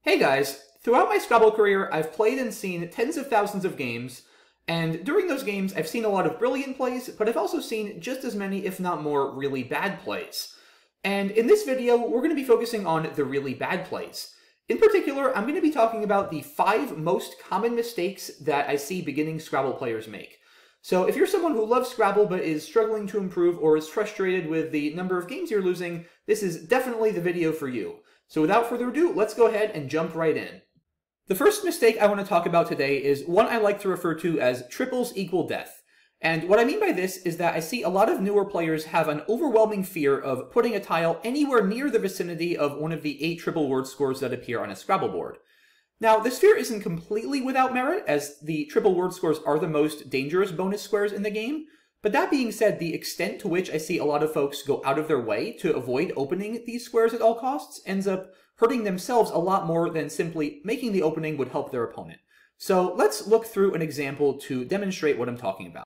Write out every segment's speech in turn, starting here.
Hey guys, throughout my Scrabble career, I've played and seen tens of thousands of games, and during those games, I've seen a lot of brilliant plays, but I've also seen just as many, if not more, really bad plays. And in this video, we're going to be focusing on the really bad plays. In particular, I'm going to be talking about the 5 most common mistakes that I see beginning Scrabble players make. So if you're someone who loves Scrabble but is struggling to improve or is frustrated with the number of games you're losing, this is definitely the video for you. So without further ado, let's go ahead and jump right in. The first mistake I want to talk about today is one I like to refer to as triples equal death. And what I mean by this is that I see a lot of newer players have an overwhelming fear of putting a tile anywhere near the vicinity of one of the 8 triple word scores that appear on a Scrabble board. Now, this fear isn't completely without merit, as the triple word scores are the most dangerous bonus squares in the game. But that being said, the extent to which I see a lot of folks go out of their way to avoid opening these squares at all costs ends up hurting themselves a lot more than simply making the opening would help their opponent. So let's look through an example to demonstrate what I'm talking about.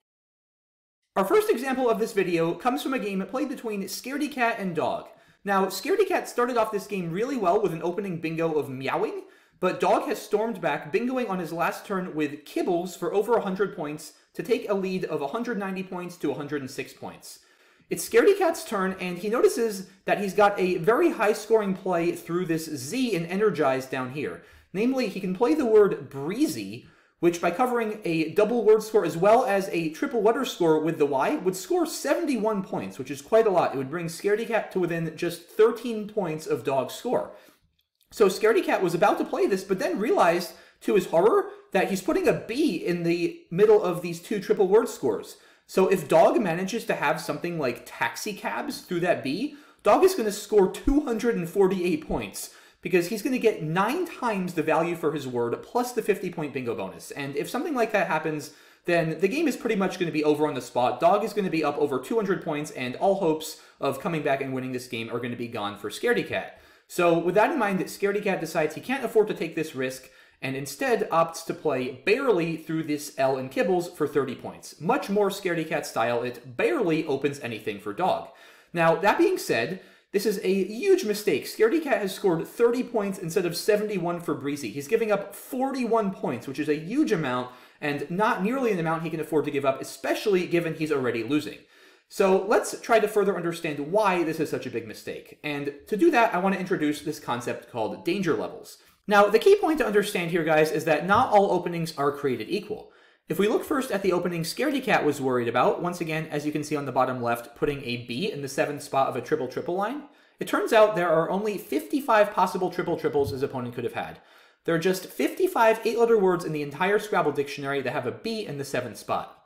Our first example of this video comes from a game played between Scaredy Cat and Dog. Now, Scaredy Cat started off this game really well with an opening bingo of meowing, but Dog has stormed back, bingoing on his last turn with kibbles for over 100 points to take a lead of 190 points to 106 points. It's Scaredy Cat's turn, and he notices that he's got a very high-scoring play through this Z in Energize down here. Namely, he can play the word breezy, which by covering a double word score as well as a triple letter score with the Y, would score 71 points, which is quite a lot. It would bring Scaredy Cat to within just 13 points of Dog's score. So Scaredy Cat was about to play this, but then realized, to his horror, that he's putting a B in the middle of these 2 triple word scores. So if Dog manages to have something like taxi cabs through that B, Dog is going to score 248 points, because he's going to get 9 times the value for his word plus the 50-point bingo bonus. And if something like that happens, then the game is pretty much going to be over on the spot. Dog is going to be up over 200 points, and all hopes of coming back and winning this game are going to be gone for Scaredy Cat. So with that in mind, Scaredy Cat decides he can't afford to take this risk, and instead opts to play barely through this L in kibbles for 30 points. Much more Scaredy Cat style, it barely opens anything for Dog. Now, that being said, this is a huge mistake. Scaredy Cat has scored 30 points instead of 71 for Breezy. He's giving up 41 points, which is a huge amount, and not nearly an amount he can afford to give up, especially given he's already losing. So let's try to further understand why this is such a big mistake. And to do that, I want to introduce this concept called danger levels. Now, the key point to understand here, guys, is that not all openings are created equal. If we look first at the opening Scaredy Cat was worried about, once again, as you can see on the bottom left, putting a B in the 7th spot of a triple-triple line, it turns out there are only 55 possible triple-triples his opponent could have had. There are just 55 8-letter words in the entire Scrabble dictionary that have a B in the 7th spot.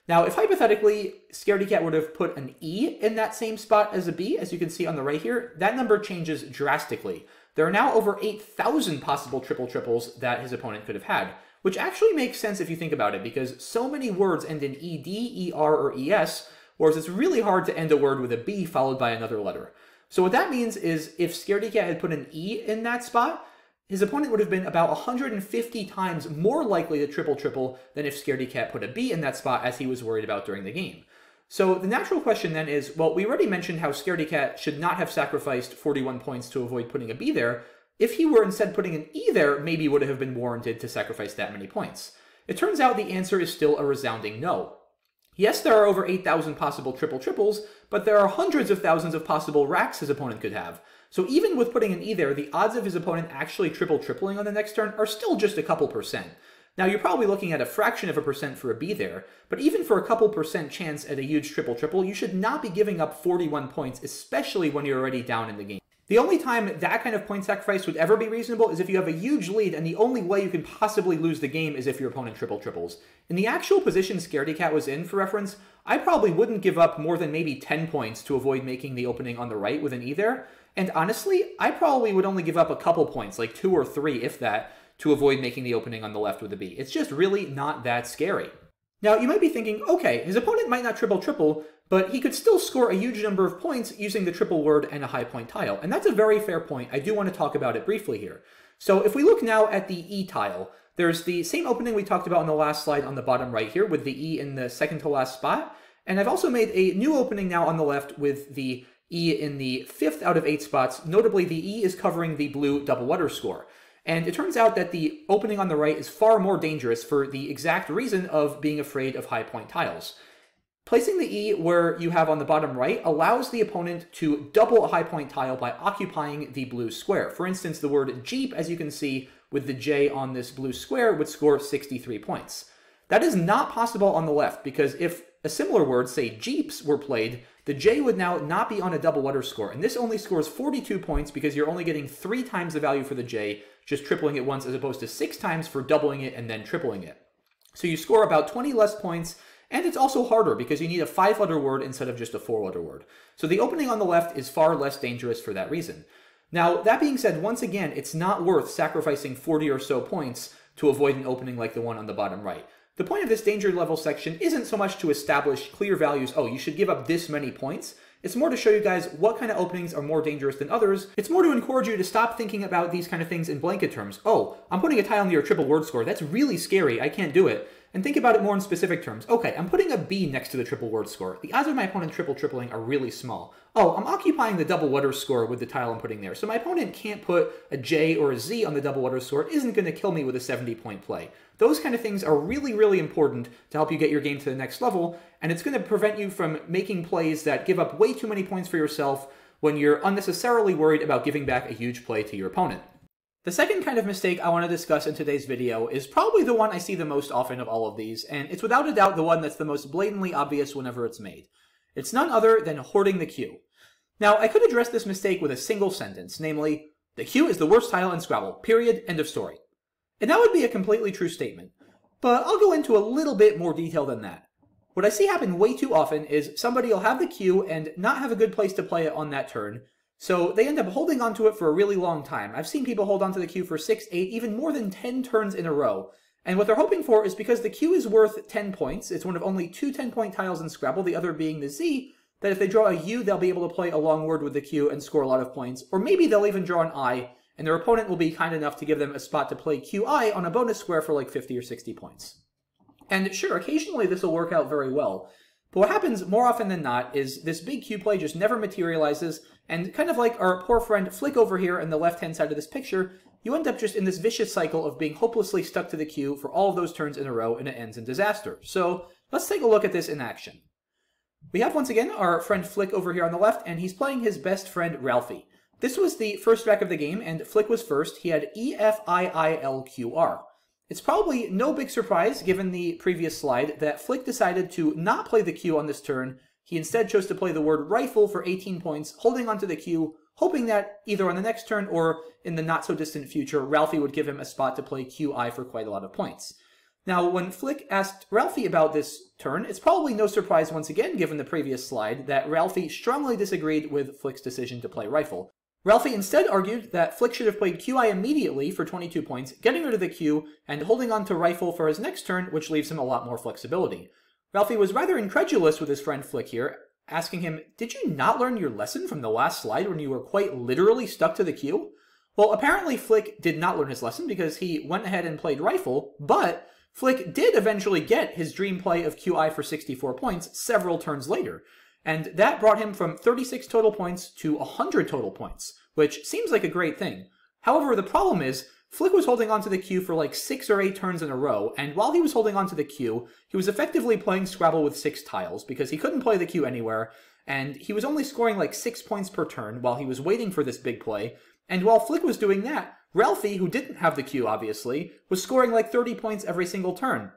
Now, if hypothetically, Scaredy Cat would have put an E in that same spot as a B, as you can see on the right here, that number changes drastically. There are now over 8,000 possible triple-triples that his opponent could have had, which actually makes sense if you think about it, because so many words end in ED, ER, or ES, whereas it's really hard to end a word with a B followed by another letter. So what that means is if Scaredy Cat had put an E in that spot, his opponent would have been about 150 times more likely to triple-triple than if Scaredy Cat put a B in that spot, as he was worried about during the game. So the natural question then is, well, we already mentioned how Scaredy Cat should not have sacrificed 41 points to avoid putting a B there. If he were instead putting an E there, maybe would have been warranted to sacrifice that many points. It turns out the answer is still a resounding no. Yes, there are over 8,000 possible triple-triples, but there are hundreds of thousands of possible racks his opponent could have. So even with putting an E there, the odds of his opponent actually triple-tripling on the next turn are still just a couple percent. Now, you're probably looking at a fraction of a percent for a B there, but even for a couple percent chance at a huge triple-triple, you should not be giving up 41 points, especially when you're already down in the game. The only time that kind of point sacrifice would ever be reasonable is if you have a huge lead, and the only way you can possibly lose the game is if your opponent triple-triples. In the actual position Scaredy Cat was in, for reference, I probably wouldn't give up more than maybe 10 points to avoid making the opening on the right with an E there. And honestly, I probably would only give up a couple points, like 2 or 3, if that, to avoid making the opening on the left with a B. It's just really not that scary. Now, you might be thinking, okay, his opponent might not triple-triple, but he could still score a huge number of points using the triple word and a high point tile. And that's a very fair point. I do want to talk about it briefly here. So if we look now at the E tile, there's the same opening we talked about on the last slide on the bottom right here with the E in the 2nd to last spot. And I've also made a new opening now on the left with the E in the 5th out of 8 spots. Notably, the E is covering the blue double letter score. And it turns out that the opening on the right is far more dangerous for the exact reason of being afraid of high point tiles. Placing the E where you have on the bottom right allows the opponent to double a high point tile by occupying the blue square. For instance, the word Jeep, as you can see with the J on this blue square, would score 63 points. That is not possible on the left, because if a similar word, say Jeeps, were played, the J would now not be on a double letter score, and this only scores 42 points because you're only getting 3 times the value for the J, just tripling it once, as opposed to 6 times for doubling it and then tripling it. So you score about 20 less points, and it's also harder because you need a 5-letter word instead of just a 4-letter word. So the opening on the left is far less dangerous for that reason. Now, that being said, once again, it's not worth sacrificing 40 or so points to avoid an opening like the one on the bottom right. The point of this danger level section isn't so much to establish clear values, oh, you should give up this many points. It's more to show you guys what kind of openings are more dangerous than others. It's more to encourage you to stop thinking about these kind of things in blanket terms. Oh, I'm putting a tile near a triple word score. That's really scary. I can't do it. And think about it more in specific terms. Okay, I'm putting a B next to the triple word score. The odds of my opponent tripling are really small. Oh, I'm occupying the double letter score with the tile I'm putting there. So my opponent can't put a J or a Z on the double letter score. It isn't going to kill me with a 70-point play. Those kind of things are really, really important to help you get your game to the next level, and it's going to prevent you from making plays that give up way too many points for yourself when you're unnecessarily worried about giving back a huge play to your opponent. The second kind of mistake I want to discuss in today's video is probably the one I see the most often of all of these, and it's without a doubt the one that's the most blatantly obvious whenever it's made. It's none other than hoarding the Que. Now, I could address this mistake with a single sentence, namely, the Que is the worst tile in Scrabble, period, end of story. And that would be a completely true statement, but I'll go into a little bit more detail than that. What I see happen way too often is somebody will have the Que and not have a good place to play it on that turn, so they end up holding onto it for a really long time. I've seen people hold onto the Que for 6, 8, even more than 10 turns in a row. And what they're hoping for is because the Que is worth 10 points, it's one of only 2 10-point tiles in Scrabble, the other being the Z, that if they draw a U, they'll be able to play a long word with the Que and score a lot of points. Or maybe they'll even draw an I, and their opponent will be kind enough to give them a spot to play QI on a bonus square for like 50 or 60 points. And sure, occasionally this will work out very well, but what happens more often than not is this big Que play just never materializes, and kind of like our poor friend Flick over here in the left-hand side of this picture, you end up just in this vicious cycle of being hopelessly stuck to the Que for all of those turns in a row, and it ends in disaster. So let's take a look at this in action. We have once again our friend Flick over here on the left, and he's playing his best friend Ralphie. This was the first rack of the game, and Flick was first. He had EFIILQR. It's probably no big surprise, given the previous slide, that Flick decided to not play the Que on this turn. He instead chose to play the word rifle for 18 points, holding onto the Que, hoping that either on the next turn or in the not-so-distant future, Ralphie would give him a spot to play QI for quite a lot of points. Now, when Flick asked Ralphie about this turn, it's probably no surprise once again, given the previous slide, that Ralphie strongly disagreed with Flick's decision to play rifle. Ralphie instead argued that Flick should have played QI immediately for 22 points, getting rid of the Que, and holding on to rifle for his next turn, which leaves him a lot more flexibility. Ralphie was rather incredulous with his friend Flick here, asking him, did you not learn your lesson from the last slide when you were quite literally stuck to the Que? Well, apparently Flick did not learn his lesson because he went ahead and played rifle, but Flick did eventually get his dream play of QI for 64 points several turns later. And that brought him from 36 total points to 100 total points, which seems like a great thing. However, the problem is, Flick was holding onto the Que for like 6 or 8 turns in a row, and while he was holding onto the Que, he was effectively playing Scrabble with 6 tiles, because he couldn't play the Que anywhere, and he was only scoring like 6 points per turn while he was waiting for this big play, and while Flick was doing that, Ralphie, who didn't have the Que obviously, was scoring like 30 points every single turn.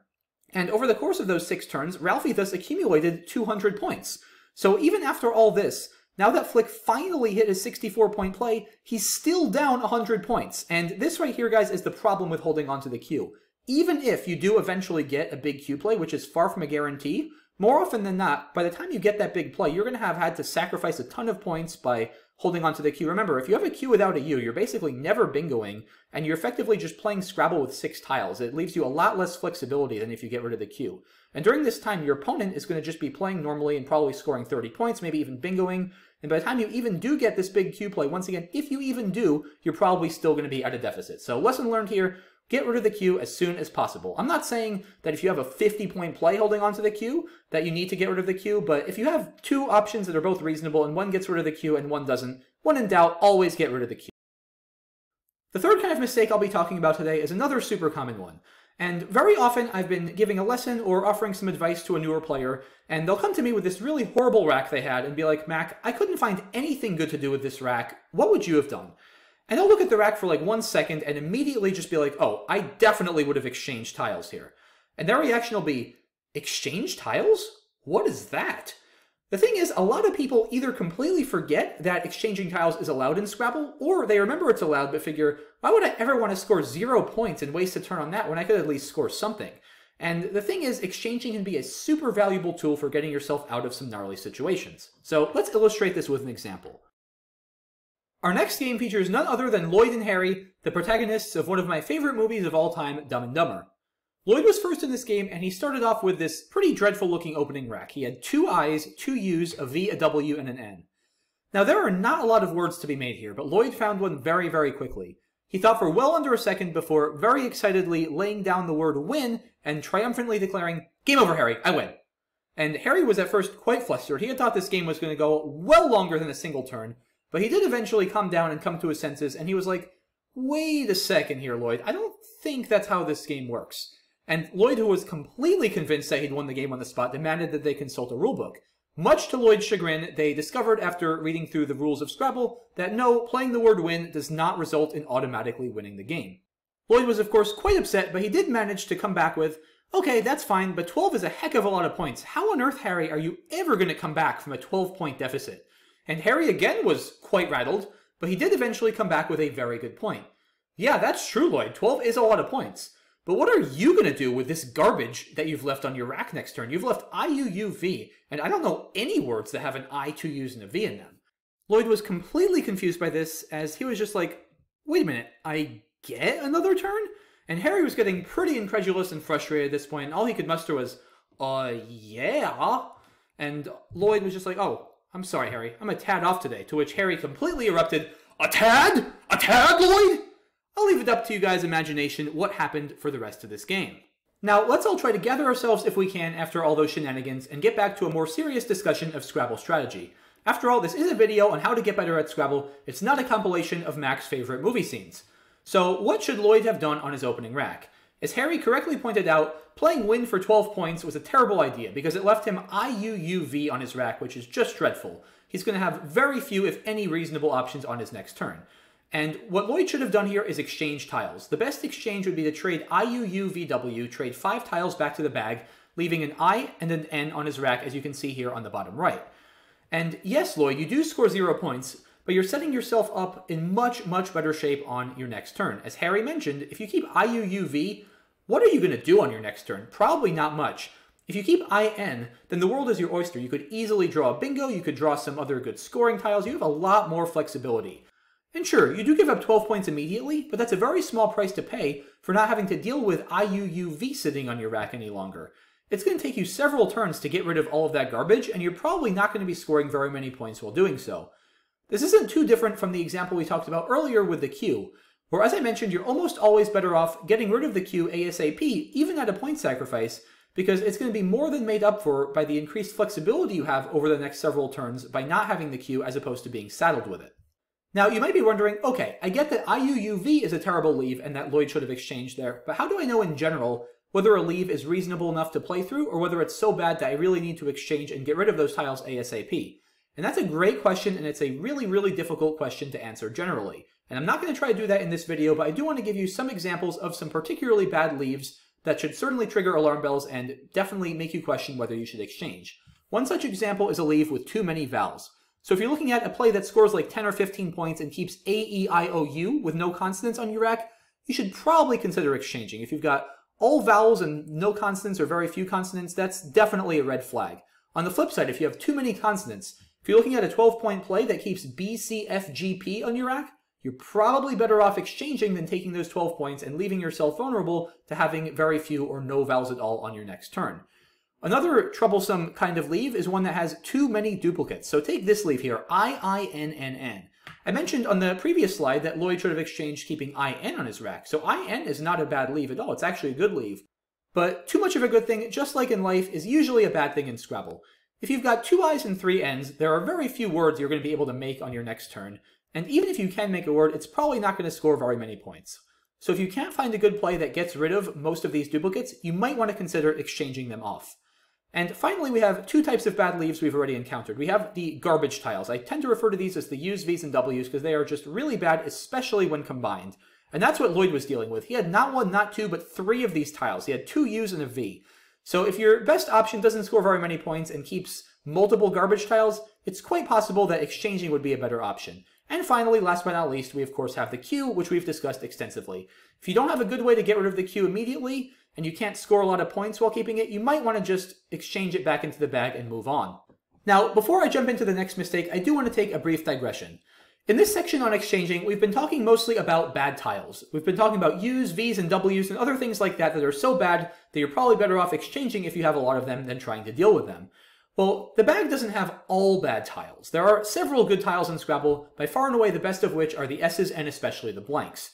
And over the course of those 6 turns, Ralphie thus accumulated 200 points. So even after all this, now that Flick finally hit his 64-point play, he's still down 100 points. And this right here, guys, is the problem with holding onto the Que. Even if you do eventually get a big Que play, which is far from a guarantee, more often than not, by the time you get that big play, you're going to have had to sacrifice a ton of points by holding onto the Que. Remember, if you have a Que without a U, you're basically never bingoing, and you're effectively just playing Scrabble with 6 tiles. It leaves you a lot less flexibility than if you get rid of the Que. And during this time, your opponent is going to just be playing normally and probably scoring 30 points, maybe even bingoing. And by the time you even do get this big Que play, once again, if you even do, you're probably still going to be at a deficit. So lesson learned here, get rid of the Que as soon as possible. I'm not saying that if you have a 50-point play holding onto the Que, that you need to get rid of the Que, but if you have 2 options that are both reasonable and one gets rid of the Que and one doesn't, when in doubt, always get rid of the Que. The third kind of mistake I'll be talking about today is another super common one. And very often I've been giving a lesson or offering some advice to a newer player, and they'll come to me with this really horrible rack they had and be like, Mac, I couldn't find anything good to do with this rack. What would you have done? And I'll look at the rack for like 1 second and immediately just be like, oh, I definitely would have exchanged tiles here. And their reaction will be, exchange tiles? What is that? The thing is, a lot of people either completely forget that exchanging tiles is allowed in Scrabble, or they remember it's allowed but figure, why would I ever want to score 0 points and waste a turn on that when I could at least score something? And the thing is, exchanging can be a super valuable tool for getting yourself out of some gnarly situations. So let's illustrate this with an example. Our next game features none other than Lloyd and Harry, the protagonists of one of my favorite movies of all time, Dumb and Dumber. Lloyd was first in this game, and he started off with this pretty dreadful-looking opening rack. He had 2 I's, 2 U's, a V, a W, and an N. Now, there are not a lot of words to be made here, but Lloyd found one very, very quickly. He thought for well under a second before very excitedly laying down the word win and triumphantly declaring, "Game over, Harry, I win." And Harry was at first quite flustered. He had thought this game was going to go well longer than a single turn, but he did eventually calm down and come to his senses, and he was like, wait a second here, Lloyd. I don't think that's how this game works. And Lloyd, who was completely convinced that he'd won the game on the spot, demanded that they consult a rulebook. Much to Lloyd's chagrin, they discovered after reading through the rules of Scrabble that no, playing the word win does not result in automatically winning the game. Lloyd was of course quite upset, but he did manage to come back with, okay, that's fine, but 12 is a heck of a lot of points. How on earth, Harry, are you ever going to come back from a 12-point deficit? And Harry again was quite rattled, but he did eventually come back with a very good point. Yeah, that's true, Lloyd. 12 is a lot of points. But what are you going to do with this garbage that you've left on your rack next turn? You've left IUUV, and I don't know any words that have an I, 2 U's, and a V in them. Lloyd was completely confused by this, as he was just like, wait a minute, I get another turn? And Harry was getting pretty incredulous and frustrated at this point, and all he could muster was, yeah? And Lloyd was just like, oh, I'm sorry, Harry, I'm a tad off today, to which Harry completely erupted, a tad? A tad, Lloyd? I'll leave it up to you guys' imagination what happened for the rest of this game. Now, let's all try to gather ourselves if we can after all those shenanigans and get back to a more serious discussion of Scrabble strategy. After all, this is a video on how to get better at Scrabble. It's not a compilation of Mac's favorite movie scenes. So, what should Lloyd have done on his opening rack? As Harry correctly pointed out, playing win for 12 points was a terrible idea because it left him IUUV on his rack, which is just dreadful. He's going to have very few, if any, reasonable options on his next turn. And what Lloyd should have done here is exchange tiles. The best exchange would be to trade IUUVW, trade 5 tiles back to the bag, leaving an I and an N on his rack, as you can see here on the bottom right. And yes, Lloyd, you do score 0 points, but you're setting yourself up in much, much better shape on your next turn. As Harry mentioned, if you keep IUUV, what are you going to do on your next turn? Probably not much. If you keep IN, then the world is your oyster. You could easily draw a bingo, you could draw some other good scoring tiles, you have a lot more flexibility. And sure, you do give up 12 points immediately, but that's a very small price to pay for not having to deal with IUUV sitting on your rack any longer. It's going to take you several turns to get rid of all of that garbage, and you're probably not going to be scoring very many points while doing so. This isn't too different from the example we talked about earlier with the Que, where as I mentioned, you're almost always better off getting rid of the Que ASAP, even at a point sacrifice, because it's going to be more than made up for by the increased flexibility you have over the next several turns by not having the Que as opposed to being saddled with it. Now, you might be wondering, okay, I get that IUUV is a terrible leave and that Lloyd should have exchanged there, but how do I know in general whether a leave is reasonable enough to play through or whether it's so bad that I really need to exchange and get rid of those tiles ASAP? And that's a great question, and it's a really, really difficult question to answer generally. And I'm not going to try to do that in this video, but I do want to give you some examples of some particularly bad leaves that should certainly trigger alarm bells and definitely make you question whether you should exchange. One such example is a leave with too many vowels. So if you're looking at a play that scores like 10 or 15 points and keeps A, E, I, O, U with no consonants on your rack, you should probably consider exchanging. If you've got all vowels and no consonants or very few consonants, that's definitely a red flag. On the flip side, if you have too many consonants, if you're looking at a 12-point play that keeps B, C, F, G, P on your rack, you're probably better off exchanging than taking those 12 points and leaving yourself vulnerable to having very few or no vowels at all on your next turn. Another troublesome kind of leave is one that has too many duplicates. So take this leave here, IINNN. I mentioned on the previous slide that Lloyd should have exchanged keeping IN on his rack. So IN is not a bad leave at all. It's actually a good leave. But too much of a good thing, just like in life, is usually a bad thing in Scrabble. If you've got 2 I's and 3 N's, there are very few words you're going to be able to make on your next turn. And even if you can make a word, it's probably not going to score very many points. So if you can't find a good play that gets rid of most of these duplicates, you might want to consider exchanging them off. And finally, we have two types of bad leaves we've already encountered. We have the garbage tiles. I tend to refer to these as the U's, V's, and W's because they are just really bad, especially when combined. And that's what Lloyd was dealing with. He had not one, not two, but three of these tiles. He had two U's and a V. So if your best option doesn't score very many points and keeps multiple garbage tiles, it's quite possible that exchanging would be a better option. And finally, last but not least, we of course have the Q, which we've discussed extensively. If you don't have a good way to get rid of the Q immediately, and you can't score a lot of points while keeping it, you might want to just exchange it back into the bag and move on. Now, before I jump into the next mistake, I do want to take a brief digression. In this section on exchanging, we've been talking mostly about bad tiles. We've been talking about U's, V's, and W's, and other things like that that are so bad that you're probably better off exchanging if you have a lot of them than trying to deal with them. Well, the bag doesn't have all bad tiles. There are several good tiles in Scrabble, by far and away the best of which are the S's and especially the blanks.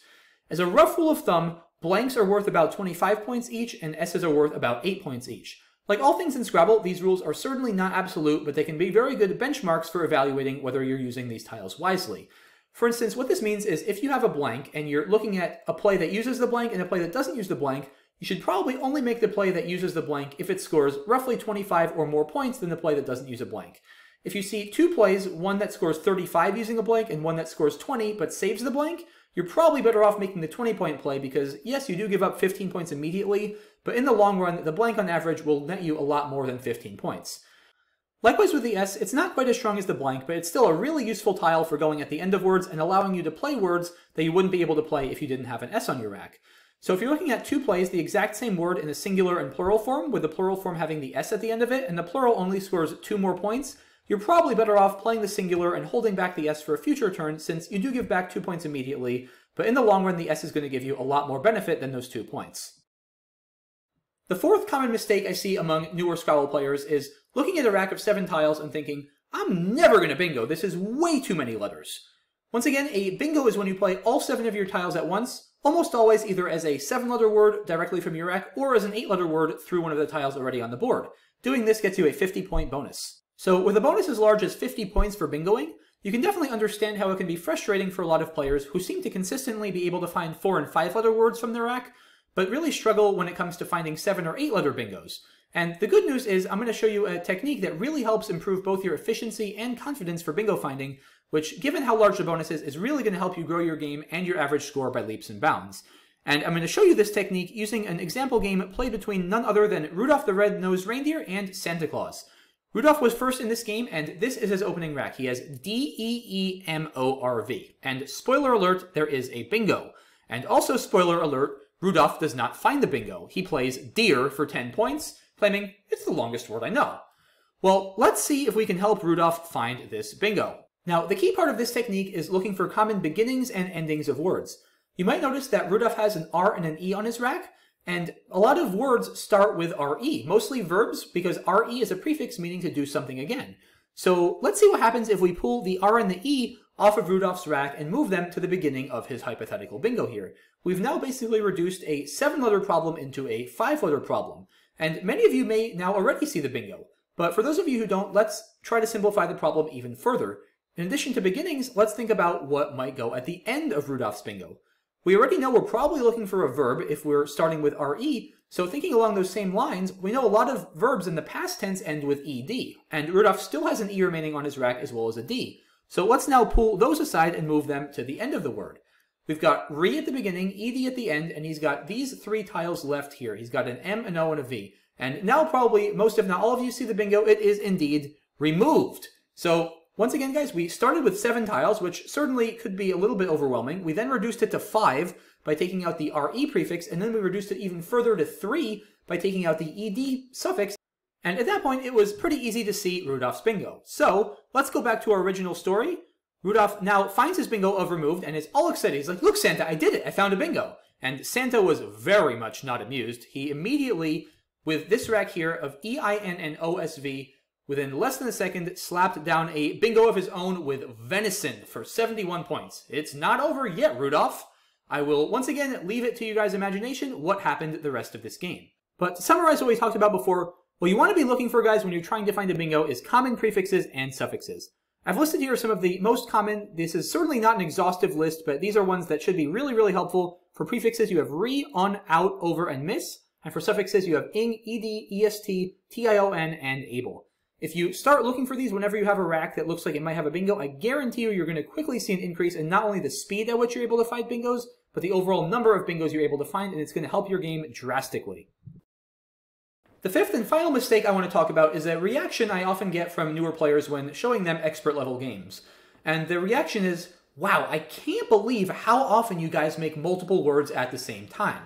As a rough rule of thumb, blanks are worth about 25 points each, and S's are worth about 8 points each. Like all things in Scrabble, these rules are certainly not absolute, but they can be very good benchmarks for evaluating whether you're using these tiles wisely. For instance, what this means is if you have a blank and you're looking at a play that uses the blank and a play that doesn't use the blank, you should probably only make the play that uses the blank if it scores roughly 25 or more points than the play that doesn't use a blank. If you see two plays, one that scores 35 using a blank and one that scores 20 but saves the blank, you're probably better off making the 20-point play because, yes, you do give up 15 points immediately, but in the long run, the blank on average will net you a lot more than 15 points. Likewise with the S, it's not quite as strong as the blank, but it's still a really useful tile for going at the end of words and allowing you to play words that you wouldn't be able to play if you didn't have an S on your rack. So if you're looking at two plays, the exact same word in a singular and plural form, with the plural form having the S at the end of it, and the plural only scores 2 more points, you're probably better off playing the singular and holding back the S for a future turn, since you do give back 2 points immediately, but in the long run the S is going to give you a lot more benefit than those 2 points. The fourth common mistake I see among newer Scrabble players is looking at a rack of 7 tiles and thinking, I'm never going to bingo, this is way too many letters. Once again, a bingo is when you play all 7 of your tiles at once, almost always either as a 7-letter word directly from your rack or as an 8-letter word through one of the tiles already on the board. Doing this gets you a 50-point bonus. So with a bonus as large as 50 points for bingoing, you can definitely understand how it can be frustrating for a lot of players who seem to consistently be able to find 4- and 5-letter words from their rack, but really struggle when it comes to finding 7- or 8-letter bingos. And the good news is I'm going to show you a technique that really helps improve both your efficiency and confidence for bingo finding, which, given how large the bonus is really going to help you grow your game and your average score by leaps and bounds. And I'm going to show you this technique using an example game played between none other than Rudolph the Red-Nosed Reindeer and Santa Claus. Rudolph was first in this game, and this is his opening rack. He has D-E-E-M-O-R-V. And spoiler alert, there is a bingo. And also spoiler alert, Rudolph does not find the bingo. He plays deer for 10 points, claiming it's the longest word I know. Well, let's see if we can help Rudolph find this bingo. Now, the key part of this technique is looking for common beginnings and endings of words. You might notice that Rudolph has an R and an E on his rack, and a lot of words start with RE, mostly verbs, because RE is a prefix meaning to do something again. So let's see what happens if we pull the R and the E off of Rudolph's rack and move them to the beginning of his hypothetical bingo here. We've now basically reduced a 7-letter problem into a 5-letter problem, and many of you may now already see the bingo. But for those of you who don't, let's try to simplify the problem even further. In addition to beginnings, let's think about what might go at the end of Rudolph's bingo. We already know we're probably looking for a verb if we're starting with RE, so thinking along those same lines, we know a lot of verbs in the past tense end with ED, and Rudolph still has an E remaining on his rack as well as a D. So let's now pull those aside and move them to the end of the word. We've got RE at the beginning, ED at the end, and he's got these 3 tiles left here. He's got an M, an O, and a V. And now probably most if not all of you see the bingo, it is indeed removed. So once again, guys, we started with 7 tiles, which certainly could be a little bit overwhelming. We then reduced it to 5 by taking out the RE prefix, and then we reduced it even further to 3 by taking out the ED suffix. And at that point, it was pretty easy to see Rudolph's bingo. So let's go back to our original story. Rudolph now finds his bingo of removed and is all excited. He's like, look, Santa, I did it. I found a bingo. And Santa was very much not amused. He immediately, with this rack here of EINNOSV, within less than a second, slapped down a bingo of his own with venison for 71 points. It's not over yet, Rudolph. I will once again leave it to you guys' imagination what happened the rest of this game. But to summarize what we talked about before, what you want to be looking for, guys, when you're trying to find a bingo is common prefixes and suffixes. I've listed here some of the most common. This is certainly not an exhaustive list, but these are ones that should be really, really helpful. For prefixes, you have re, on, out, over, and miss. And for suffixes, you have ing, ed, est, tion, and able. If you start looking for these whenever you have a rack that looks like it might have a bingo, I guarantee you're going to quickly see an increase in not only the speed at which you're able to find bingos, but the overall number of bingos you're able to find, and it's going to help your game drastically. The fifth and final mistake I want to talk about is a reaction I often get from newer players when showing them expert level games. And the reaction is, wow, I can't believe how often you guys make multiple words at the same time.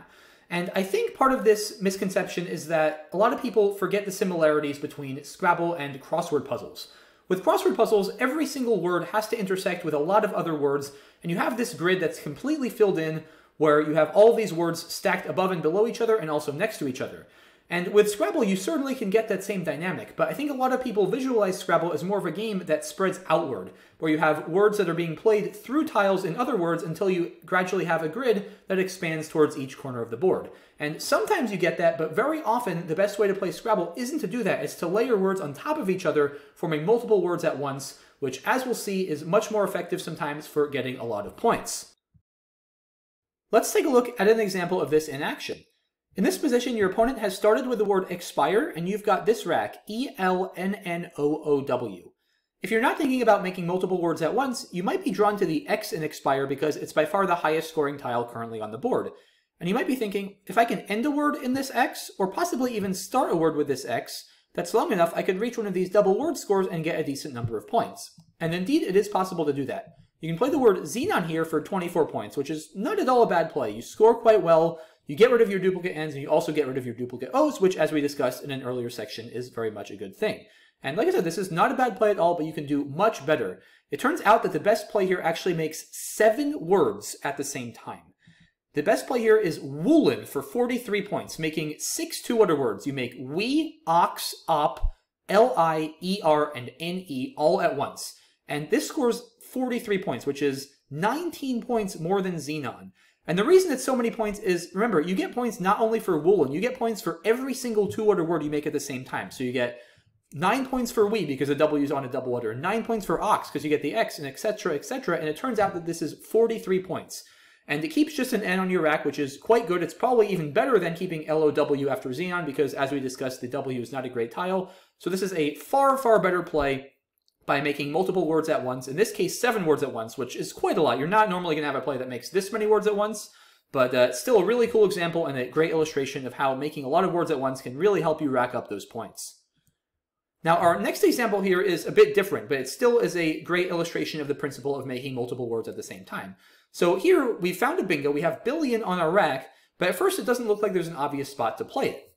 And I think part of this misconception is that a lot of people forget the similarities between Scrabble and crossword puzzles. With crossword puzzles, every single word has to intersect with a lot of other words, and you have this grid that's completely filled in where you have all these words stacked above and below each other and also next to each other. And with Scrabble, you certainly can get that same dynamic, but I think a lot of people visualize Scrabble as more of a game that spreads outward, where you have words that are being played through tiles in other words until you gradually have a grid that expands towards each corner of the board. And sometimes you get that, but very often the best way to play Scrabble isn't to do that. It's to layer words on top of each other, forming multiple words at once, which, as we'll see, is much more effective sometimes for getting a lot of points. Let's take a look at an example of this in action. In this position, your opponent has started with the word expire, and you've got this rack, E-L-N-N-O-O-W. If you're not thinking about making multiple words at once, you might be drawn to the X in expire because it's by far the highest scoring tile currently on the board. And you might be thinking, if I can end a word in this X, or possibly even start a word with this X, that's long enough I could reach one of these double word scores and get a decent number of points. And indeed, it is possible to do that. You can play the word xenon here for 24 points, which is not at all a bad play. You score quite well. You get rid of your duplicate N's, and you also get rid of your duplicate O's, which, as we discussed in an earlier section, is very much a good thing. And like I said, this is not a bad play at all, but you can do much better. It turns out that the best play here actually makes 7 words at the same time. The best play here is woolen for 43 points, making 6 two-letter words. You make we, ox, op, L-I-E-R, and N-E all at once. And this scores 43 points, which is 19 points more than xenon. And the reason it's so many points is, remember, you get points not only for woolen, you get points for every single two-letter word you make at the same time. So you get 9 points for we because the W is on a double letter, 9 points for ox because you get the X, and etc., etc. And it turns out that this is 43 points. And it keeps just an N on your rack, which is quite good. It's probably even better than keeping LOW after xenon because, as we discussed, the W is not a great tile. So this is a far, far better play by making multiple words at once, in this case 7 words at once, which is quite a lot. You're not normally going to have a play that makes this many words at once, but still a really cool example and a great illustration of how making a lot of words at once can really help you rack up those points. Now our next example here is a bit different, but it still is a great illustration of the principle of making multiple words at the same time. So here we found a bingo, we have billion on our rack, but at first it doesn't look like there's an obvious spot to play it.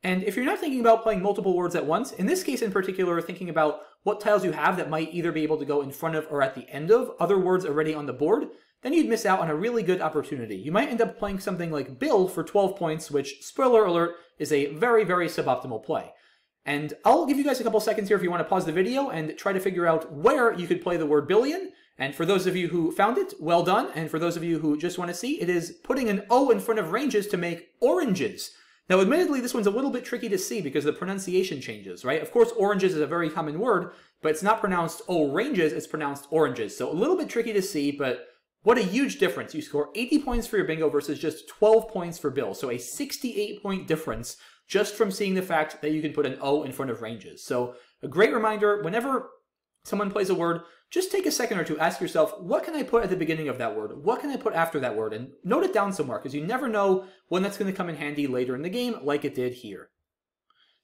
And if you're not thinking about playing multiple words at once, in this case in particular, thinking about what tiles you have that might either be able to go in front of or at the end of other words already on the board, then you'd miss out on a really good opportunity. You might end up playing something like Bill for 12 points, which, spoiler alert, is a very, very suboptimal play. And I'll give you guys a couple seconds here if you want to pause the video and try to figure out where you could play the word billion. And for those of you who found it, well done. And for those of you who just want to see, it is putting an O in front of ranges to make oranges. Now, admittedly, this one's a little bit tricky to see because the pronunciation changes, right? Of course, oranges is a very common word, but it's not pronounced oranges, it's pronounced oranges. So a little bit tricky to see, but what a huge difference. You score 80 points for your bingo versus just 12 points for Bill. So a 68-point difference just from seeing the fact that you can put an O in front of ranges. So a great reminder, whenever someone plays a word, just take a second or two, ask yourself, what can I put at the beginning of that word? What can I put after that word? And note it down somewhere, because you never know when that's going to come in handy later in the game, like it did here.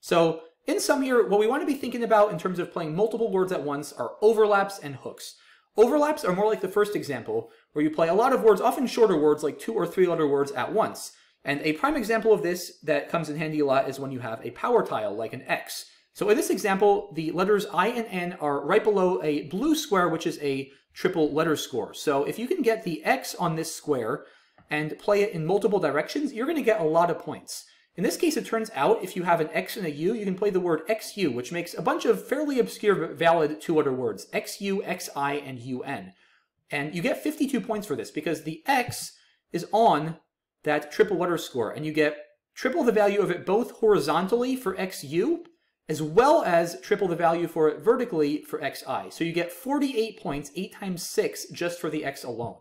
So, in sum here, what we want to be thinking about in terms of playing multiple words at once are overlaps and hooks. Overlaps are more like the first example, where you play a lot of words, often shorter words, like 2 or 3 letter words at once. And a prime example of this that comes in handy a lot is when you have a power tile, like an X. So in this example, the letters I and N are right below a blue square, which is a triple letter score. So if you can get the X on this square and play it in multiple directions, you're going to get a lot of points. In this case, it turns out if you have an X and a U, you can play the word XU, which makes a bunch of fairly obscure but valid 2-letter words, XU, XI, and UN. And you get 52 points for this because the X is on that triple letter score, and you get triple the value of it both horizontally for XU as well as triple the value for it vertically for xi. So you get 48 points, 8 times 6, just for the x alone.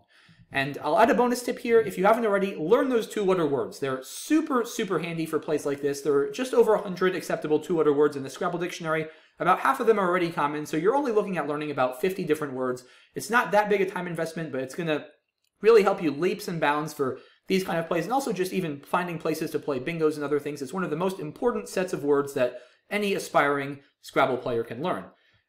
And I'll add a bonus tip here. If you haven't already, learn those two-letter words. They're super, super handy for plays like this. There are just over 100 acceptable two-letter words in the Scrabble dictionary. About half of them are already common, so you're only looking at learning about 50 different words. It's not that big a time investment, but it's going to really help you leaps and bounds for these kind of plays, and also just even finding places to play bingos and other things. It's one of the most important sets of words that any aspiring Scrabble player can learn.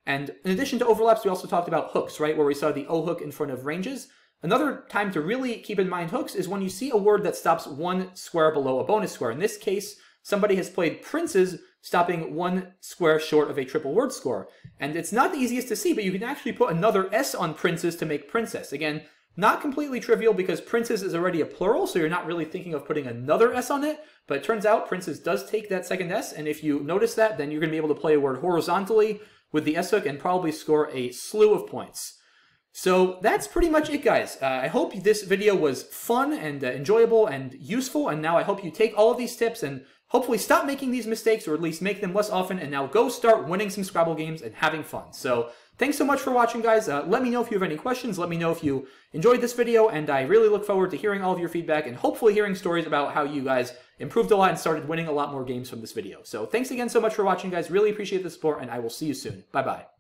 And in addition to overlaps, we also talked about hooks, right, where we saw the O hook in front of ranges. Another time to really keep in mind hooks is when you see a word that stops one square below a bonus square. In this case, somebody has played princes, stopping one square short of a triple word score. And it's not the easiest to see, but you can actually put another S on princes to make princess. Again, not completely trivial because princes is already a plural, so you're not really thinking of putting another S on it. But it turns out princes does take that second S, and if you notice that, then you're going to be able to play a word horizontally with the S hook and probably score a slew of points. So that's pretty much it, guys. I hope this video was fun and enjoyable and useful, and now I hope you take all of these tips and hopefully stop making these mistakes, or at least make them less often, and now go start winning some Scrabble games and having fun. So thanks so much for watching, guys. Let me know if you have any questions. Let me know if you enjoyed this video, and I really look forward to hearing all of your feedback and hopefully hearing stories about how you guys improved a lot and started winning a lot more games from this video. So thanks again so much for watching, guys. Really appreciate the support, and I will see you soon. Bye-bye.